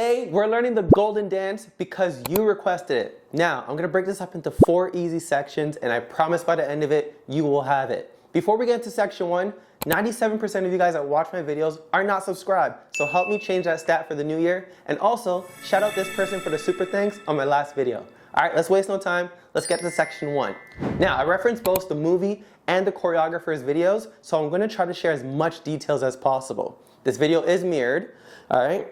Today, we're learning the golden dance because you requested it. Now, I'm gonna break this up into 4 easy sections, and I promise by the end of it, you will have it. Before we get into section 1, 97% of you guys that watch my videos are not subscribed, so help me change that stat for the new year, and also, shout out this person for the super thanks on my last video. Alright, let's waste no time, let's get to section 1. Now, I referenced both the movie and the choreographer's videos, so I'm gonna try to share as much details as possible. This video is mirrored, alright?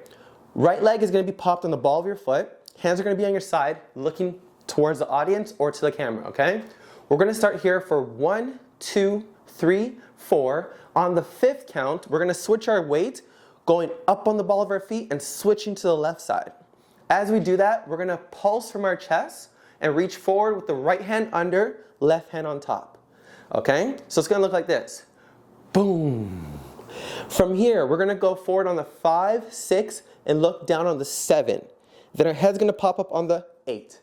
Right leg is going to be popped on the ball of your foot. Hands are going to be on your side, looking towards the audience or to the camera, okay? We're going to start here for 1, 2, 3, 4. On the 5th count, we're going to switch our weight, going up on the ball of our feet and switching to the left side. As we do that, we're going to pulse from our chest and reach forward with the right hand under, left hand on top, okay? So it's going to look like this. Boom. From here, we're going to go forward on the 5, 6, and look down on the 7. Then our head's going to pop up on the 8.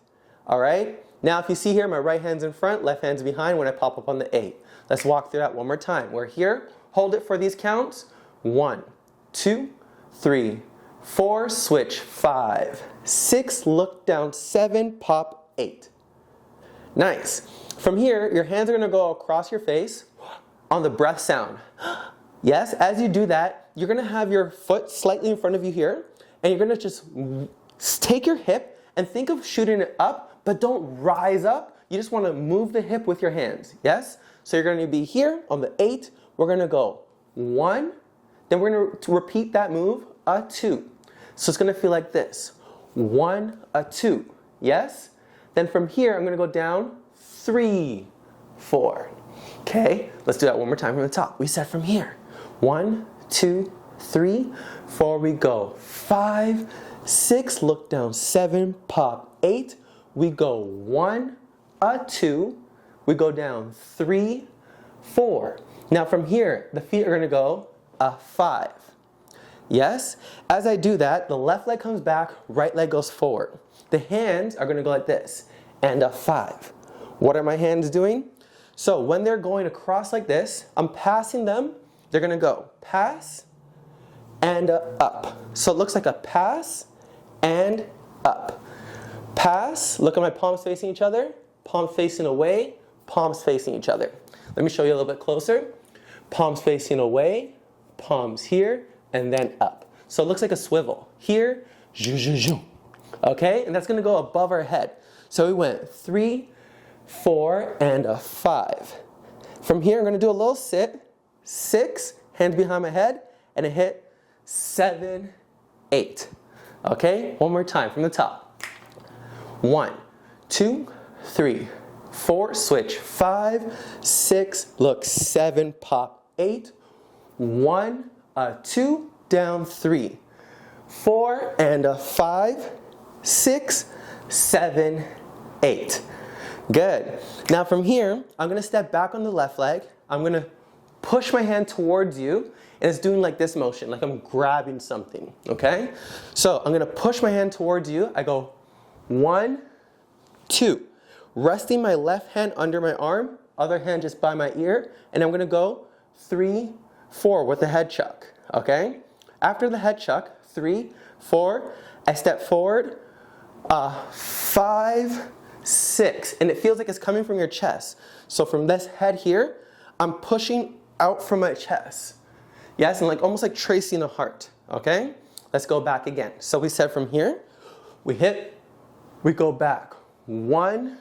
All right? Now, if you see here, my right hand's in front, left hand's behind when I pop up on the 8. Let's walk through that one more time. We're here. Hold it for these counts. 1, 2, 3, 4, switch, 5, 6, look down, 7, pop, 8. Nice. From here, your hands are going to go across your face on the breath sound. Yes, as you do that, you're going to have your foot slightly in front of you here, and you're going to just take your hip and think of shooting it up, but don't rise up. You just want to move the hip with your hands, yes? So you're going to be here on the 8. We're going to go 1, then we're going to repeat that move, a 2. So it's going to feel like this, 1, a 2, yes? Then from here, I'm going to go down 3, 4. Okay, let's do that one more time from the top. We said from here. 1, 2, 3, 4, we go. 5, 6, look down, 7, pop, 8. We go 1, a 2. We go down 3, 4. Now from here, the feet are going to go a 5. Yes? As I do that, the left leg comes back, right leg goes forward. The hands are going to go like this, and a 5. What are my hands doing? So when they're going across like this, I'm passing them. They're going to go pass and up. So it looks like a pass and up. Pass, look at my palms facing each other, palms facing away, palms facing each other. Let me show you a little bit closer. Palms facing away, palms here, and then up. So it looks like a swivel. Here, zhu, zhu, zhu. Okay, and that's going to go above our head. So we went 3, 4, and a 5. From here, I'm going to do a little sit. 6, hands behind my head, and a hit 7, 8. Okay, one more time from the top. 1, 2, 3, 4, switch, 5, 6, look, 7, pop, 8, 1, a 2, down 3, 4, and a 5, 6, 7, 8. Good. Now from here, I'm going to step back on the left leg. I'm going to push my hand towards you, and it's doing like this motion, like I'm grabbing something, okay? So I'm going to push my hand towards you. I go 1, 2, resting my left hand under my arm, other hand just by my ear, and I'm going to go 3, 4 with the head chuck, okay? After the head chuck, 3, 4, I step forward, 5, 6, and it feels like it's coming from your chest. So from this head here, I'm pushing out from my chest. Yes, and like almost like tracing a heart, okay? Let's go back again. So we said from here, we hit, we go back. 1,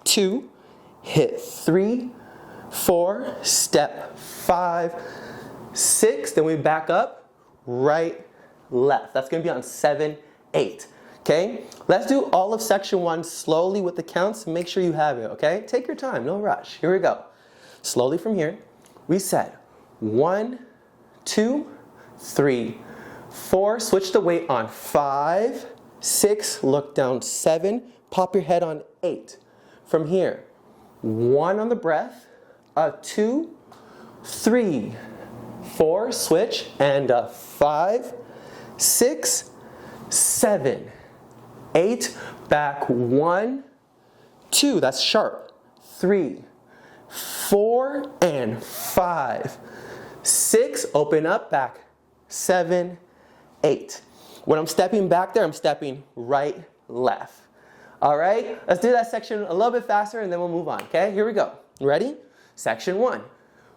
2, hit 3, 4, step 5, 6, then we back up, right, left. That's gonna be on 7, 8. Okay, let's do all of section 1 slowly with the counts. Make sure you have it, okay? Take your time, no rush. Here we go. Slowly from here, we said 1, 2, 3, 4, switch the weight on 5, 6, look down 7, pop your head on 8. From here, 1 on the breath, 2, 3, 4, switch, and 5, 6, 7, 8, back 1, 2, that's sharp, 3, 4, and 5, 6, open up, back, 7, 8. When I'm stepping back there, I'm stepping right, left. All right, let's do that section a little bit faster and then we'll move on, okay? Here we go. Ready? Section 1.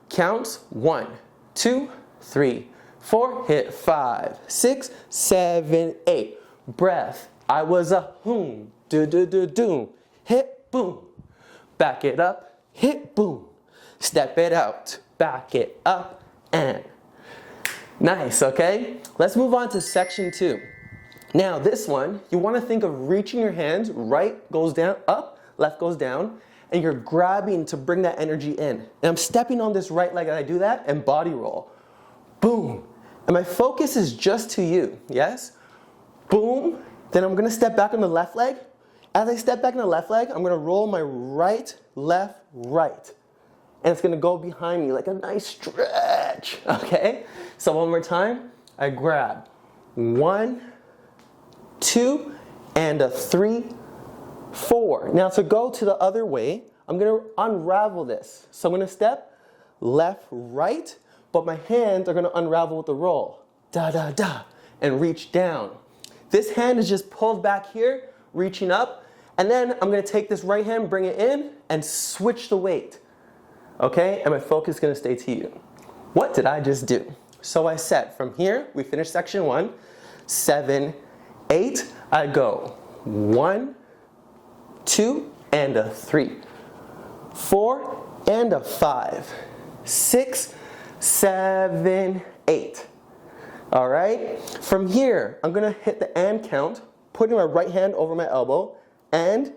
Counts 1, 2, 3, 4, hit 5, 6, 7, 8. Breath. I was a hoom, do do do do. Hit boom. Back it up, hit boom. Step it out, back it up, and. Nice, okay? Let's move on to section 2. Now this one, you want to think of reaching your hands, right goes down, up, left goes down, and you're grabbing to bring that energy in. And I'm stepping on this right leg as I do that, and body roll. Boom. And my focus is just to you, yes? Boom. Then I'm going to step back on the left leg. As I step back on the left leg, I'm going to roll my right, left, right. And it's going to go behind me like a nice stretch, okay? So one more time, I grab 1, 2, and a 3, 4. Now to go to the other way, I'm going to unravel this. So I'm going to step left, right, but my hands are going to unravel with the roll. Da, da, da, and reach down. This hand is just pulled back here, reaching up, and then I'm going to take this right hand, bring it in, and switch the weight. Okay, and my focus is going to stay to you. What did I just do? So I said from here, we finished section 1, 7, 8, I go 1, 2, and a 3, 4, and a 5, 6, 7, 8. All right, from here, I'm going to hit the and count, putting my right hand over my elbow, and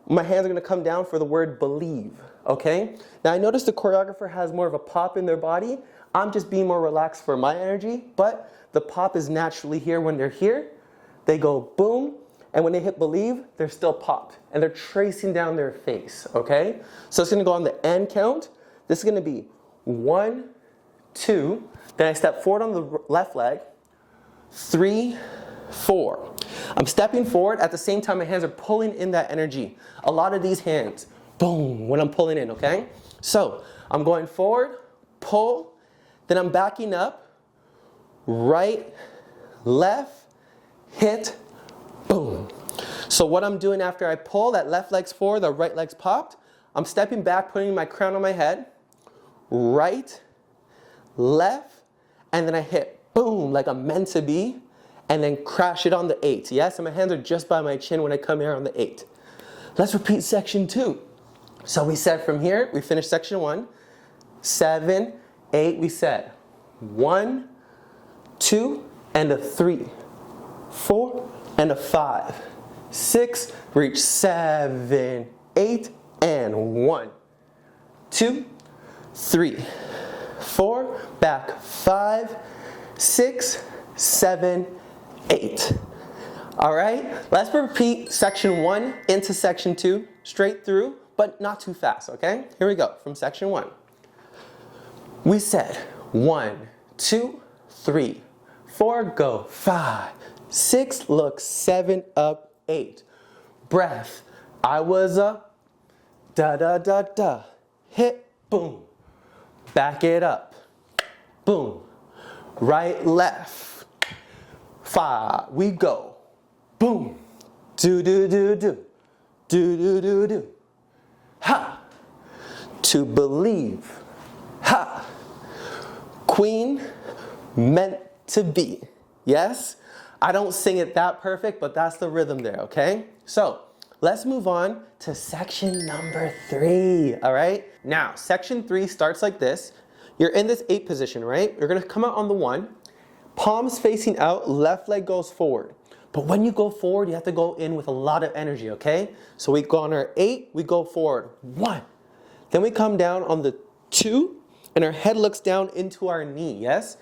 my hands are going to come down for the word believe. Okay? Now I notice the choreographer has more of a pop in their body. I'm just being more relaxed for my energy, but the pop is naturally here when they're here. They go boom, and when they hit believe, they're still popped, and they're tracing down their face, okay? So it's gonna go on the end count. This is gonna be 1, 2, then I step forward on the left leg, 3, 4. I'm stepping forward, at the same time my hands are pulling in that energy. A lot of these hands, boom, when I'm pulling in, okay? So I'm going forward, pull, then I'm backing up, right, left, hit, boom. So what I'm doing after I pull, that left leg's forward, the right leg's popped, I'm stepping back, putting my crown on my head, right, left, and then I hit, boom, like I'm meant to be, and then crash it on the 8. Yes, and my hands are just by my chin when I come here on the 8. Let's repeat section 2. So we said from here, we finished section 1, 7, 8, we said 1, 2, and a 3, 4, and a 5, 6, reach 7, 8, and 1, 2, 3, 4, back 5, 6, 7, 8. All right, let's repeat section 1 into section 2, straight through, but not too fast, okay? Here we go, from section 1. We said 1, 2, 3, 4, go 5, 6, look 7, up 8. Breath, I was a da da da da. Hit, boom. Back it up, boom. Right, left. 5, we go. Boom. Do do do do. Do do do do. Ha. To believe. Ha. Queen, meant to be. Yes? I don't sing it that perfect, but that's the rhythm there, okay? So, let's move on to section number 3, all right? Now, section 3 starts like this. You're in this 8 position, right? You're gonna come out on the 1. Palms facing out, left leg goes forward. But when you go forward, you have to go in with a lot of energy, okay? So we go on our 8, we go forward, 1. Then we come down on the 2, and our head looks down into our knee, yes?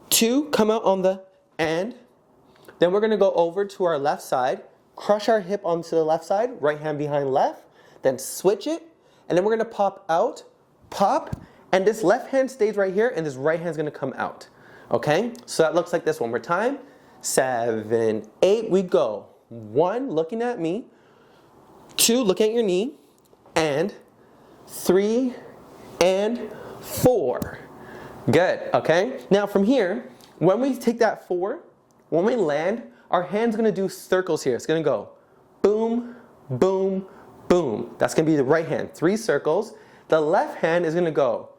2, come out on the and. Then we're gonna go over to our left side, crush our hip onto the left side, right hand behind left, then switch it, and then we're gonna pop out, pop, and this left hand stays right here, and this right hand's gonna come out, okay? So that looks like this one more time. 7, 8, we go. 1, looking at me. 2, look at your knee. And 3, and 4. Good, okay? Now from here, when we take that 4, when we land, our hand's gonna do circles here. It's gonna go boom, boom, boom. That's gonna be the right hand, 3 circles. The left hand is gonna go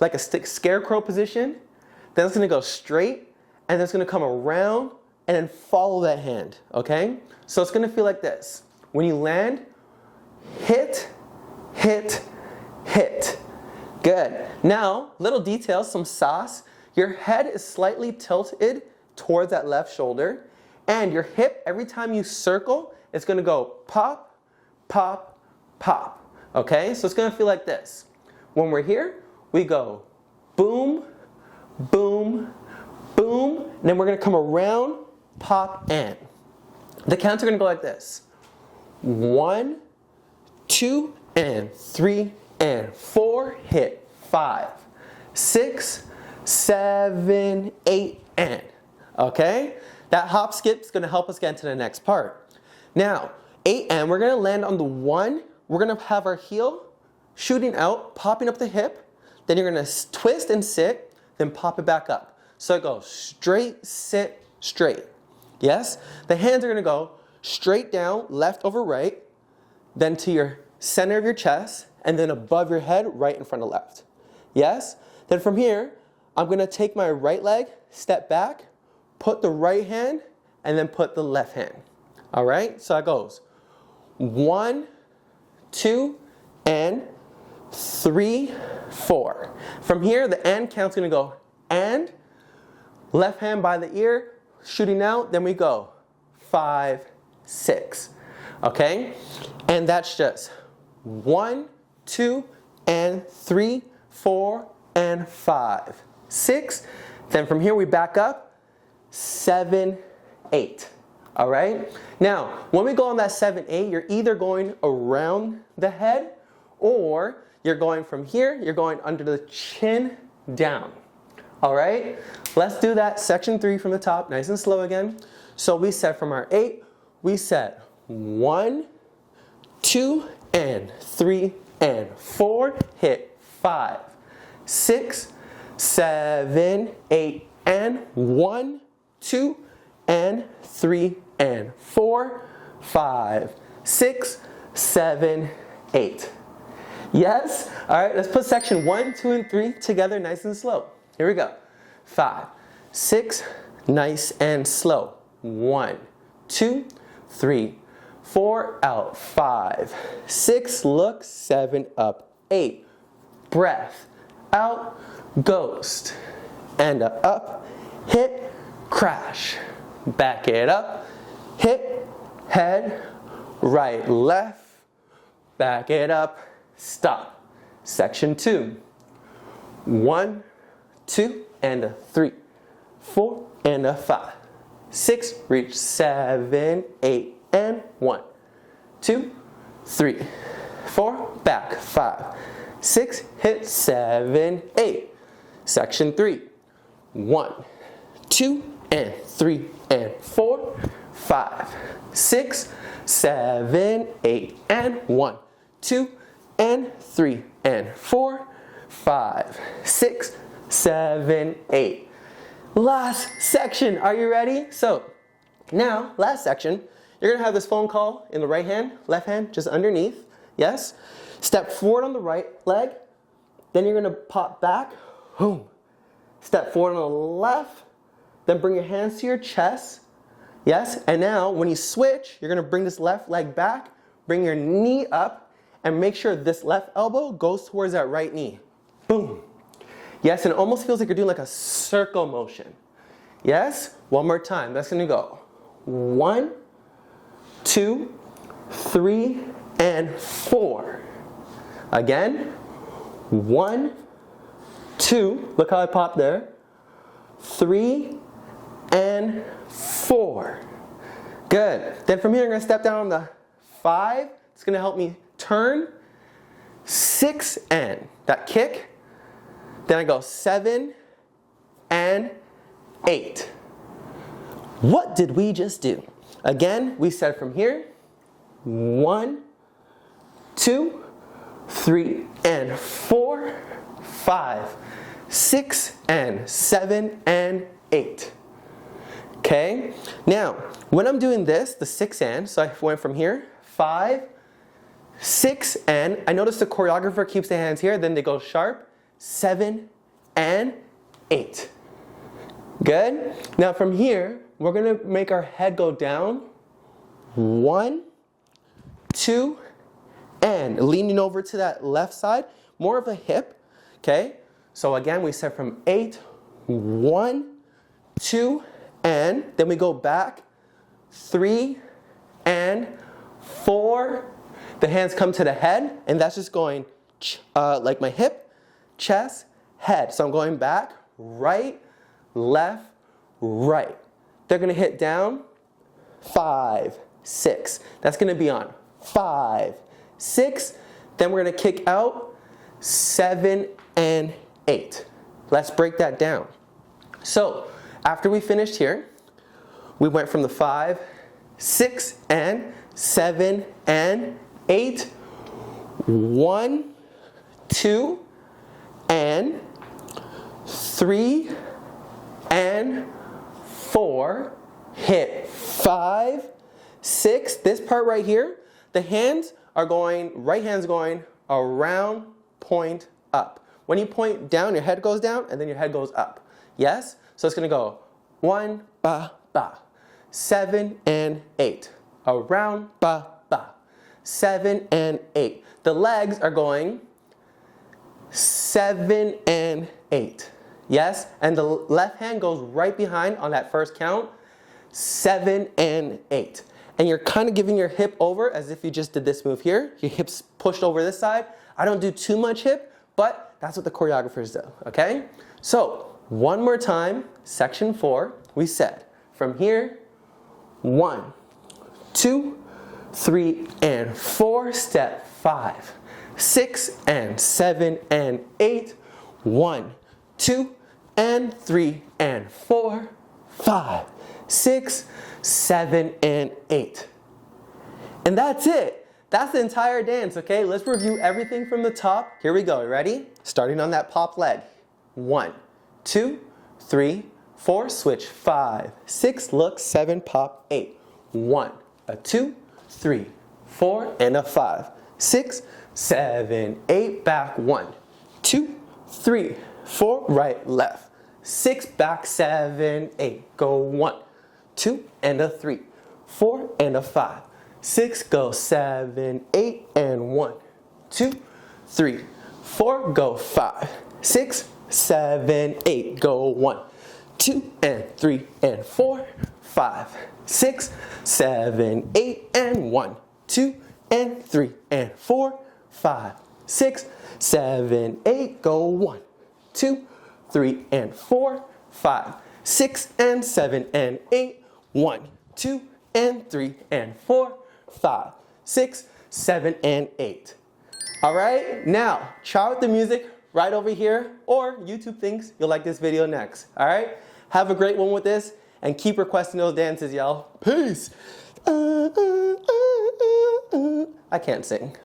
like a scarecrow position. Then it's gonna go straight, and then it's gonna come around and then follow that hand, okay? So it's gonna feel like this. When you land, hit, hit, hit. Good. Now, little details, some sauce. Your head is slightly tilted towards that left shoulder, and your hip, every time you circle, it's gonna go pop, pop, pop. Okay? So it's gonna feel like this. When we're here, we go boom, boom, boom, and then we're gonna come around, pop, and. The counts are gonna go like this. 1, 2, and 3, and 4, hit, 5, 6, 7, 8, and. Okay? That hop skip is gonna help us get into the next part. Now, 8 and, we're gonna land on the 1, we're gonna have our heel shooting out, popping up the hip, then you're gonna twist and sit, then pop it back up. So it goes straight, sit, straight. Yes? The hands are gonna go straight down, left over right, then to your center of your chest, and then above your head, right in front of left. Yes? Then from here, I'm gonna take my right leg, step back, put the right hand, and then put the left hand. All right? So it goes 1, 2, and 3, 4. From here, the and count's gonna go and, left hand by the ear, shooting out, then we go 5, 6. Okay? And that's just 1, 2, and 3, 4, and 5, 6. Then from here we back up, 7, 8. All right? Now, when we go on that 7, 8, you're either going around the head, or you're going from here, you're going under the chin down. All right? Let's do that section 3 from the top, nice and slow again. So we set from our 8, we set 1, 2, and 3, and 4, hit 5, 6, 7, 8, and 1, 2, and 3, and 4, 5, 6, 7, 8. Yes? All right, let's put section 1, 2, and 3 together nice and slow. Here we go. 5, 6, nice and slow. 1, 2, 3, 4, out. 5, 6, look. 7, up. 8, breath. Out, ghost. And up, hit, crash. Back it up, hit, head, right, left. Back it up, stop. Section 2. 1, 2, and a 3, 4, and a 5, 6, reach 7, 8, and 1, 2, 3, 4, back 5, 6, hit 7, 8. Section 3. 1, 2, and 3, and 4, 5, 6, 7, 8, and 1, 2, and 3, and 4, 5, 6, 7, 8. Last section, are you ready? So now, last section, you're gonna have this phone call in the right hand, left hand just underneath, yes? Step forward on the right leg, then you're gonna pop back, boom. Step forward on the left, then bring your hands to your chest, yes? And now, when you switch, you're gonna bring this left leg back, bring your knee up, and make sure this left elbow goes towards that right knee. Boom. Yes, and it almost feels like you're doing like a circle motion. Yes? One more time. That's gonna go 1, 2, 3, and 4. Again. 1, 2. Look how I popped there. 3, and 4. Good. Then from here, I'm gonna step down on the 5. It's gonna help me turn. 6, and that kick. Then I go 7 and 8. What did we just do? Again, we said from here, 1, 2, 3, and 4, 5, 6, and 7, and 8. Okay, now when I'm doing this, the 6 and, so I went from here, 5, 6 and, I notice the choreographer keeps the hands here, then they go sharp, 7 and 8. Good? Now from here, we're gonna make our head go down, 1, 2, and leaning over to that left side, more of a hip, okay? So again, we start from 8, 1, 2, and then we go back, 3, and 4. The hands come to the head, and that's just going like my hip, chest, head. So I'm going back, right, left, right. They're gonna hit down, 5, 6. That's gonna be on 5, 6. Then we're gonna kick out, 7 and 8. Let's break that down. So after we finished here, we went from the 5, 6 and 7 and 8, 1, 2 and 3 and 4, hit 5, 6. This part right here, the hands are going, right hand's going around, point up. When you point down, your head goes down and then your head goes up. Yes? So it's gonna go 1, ba, ba, 7 and 8, around, ba, ba, 7 and 8. The legs are going 7 and 8. Yes? And the left hand goes right behind on that first count, 7 and 8. And you're kind of giving your hip over as if you just did this move here. Your hips pushed over this side. I don't do too much hip, but that's what the choreographers do, okay? So, one more time, section 4, we said, from here, 1, 2, 3, and 4, step 5, 6, and 7, and 8, 1, 2, and 3, and 4, 5, 6, 7, and 8. And that's it. That's the entire dance, okay? Let's review everything from the top. Here we go, ready? Starting on that pop leg. 1, 2, 3, 4, switch, 5, 6, look, 7, pop, 8. 1, a 2, 3, 4, and a 5, 6, 7, 8, back, 1, 2, 3, 4, right, left, 6, back, 7, 8, go 1, 2, and a 3, 4, and a 5, 6, go 7, 8, and 1, 2, 3, 4, go 5, 6, 7, 8, go 1, 2, and 3, and 4, 5, 6, 7, 8, and 1, 2, and 3, and 4, 5, 6, 7, 8, go 1, 2, 3, and 4, 5, 6, and 7, and 8, 1, 2, and 3, and 4, 5, 6, 7, and 8. All right, now try out the music right over here, or YouTube thinks you'll like this video next. All right, have a great one with this, and keep requesting those dances, y'all. Peace. I can't sing.